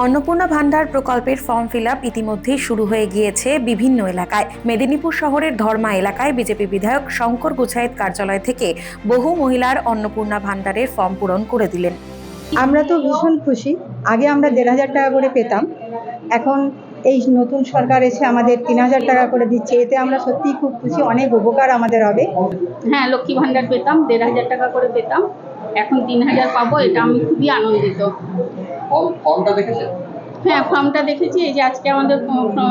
অন্নপূর্ণা ভান্ডার প্রকল্পের form fill up ইতিমধ্যেই শুরু হয়ে গিয়েছে বিভিন্ন এলাকায়। মেদিনীপুর শহরের ধর্মা এলাকায় বিজেপি বিধায়ক শঙ্কর গুছায়েত কার্যালয় থেকে বহু মহিলার অন্নপূর্ণা ভান্ডারের ফর্ম পূরণ করে দিলেন। আমরা তো ভীষণ খুশি। আগে আমরা ১,৫০০ টাকা করে পেতাম, এখন এই নতুন সরকার এসে আমাদের ৩,০০০ টাকা করে দিচ্ছে। এতে আমরা সত্যিই খুব খুশি, অনেক উপকার আমাদের হবে। হ্যাঁ, লক্ষ্মী ভান্ডার পেতাম, ১,৫০০ টাকা করে পেতাম, এখন ৩,০০০ পাবো, এটা আমি খুবই আনন্দিত। ফর্মটা দেখেছেন? হ্যাঁ, ফর্মটা দেখেছি, এই যে আজকে আমাদের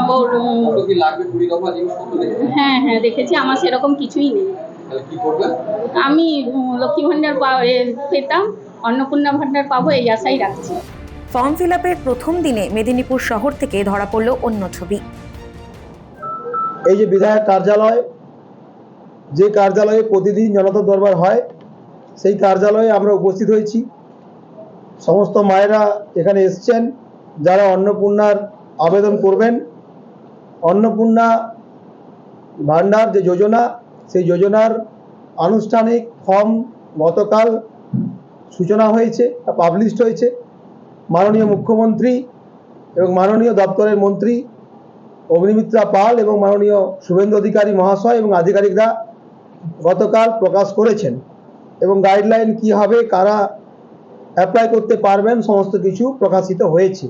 কত কি লাগবে, 20 দফা জিনিসপত্র দেখেছেন? হ্যাঁ দেখেছি, আমার সেরকম কিছুই নেই। তাহলে কি করবেন? আমি লক্ষ্মী ভান্ডার পেতাম, অন্নপূর্ণা ভান্ডার পাবো এই আশাই রাখছি। ফর্ম ফিল আপের প্রথম দিনে মেদিনীপুর শহর থেকে ধরা পড়ল অন্য ছবি। এই যে বিধায়ক কার্যালয়, যে কার্যালয়ে প্রতিদিন জনতা দরবার হয়, সেই কার্যালয়ে আমরা উপস্থিত হয়েছি। সমস্ত মায়েরা এখানে এসছেন যারা অন্নপূর্ণার আবেদন করবেন। অন্নপূর্ণা ভান্ডার যে যোজনা, সেই যোজনার আনুষ্ঠানিক ফর্ম গতকাল সূচনা হয়েছে, পাবলিশড হয়েছে। মাননীয় মুখ্যমন্ত্রী এবং মাননীয় দপ্তরের মন্ত্রী অগ্নিমিত্রা পাল এবং মাননীয় শুভেন্দু অধিকারী মহাশয় এবং আধিকারিকরা গতকাল প্রকাশ করেছেন, এবং গাইডলাইন কি হবে, কারা অ্যাপ্লাই করতে পারবেন, সমস্ত কিছু প্রকাশিত হয়েছে।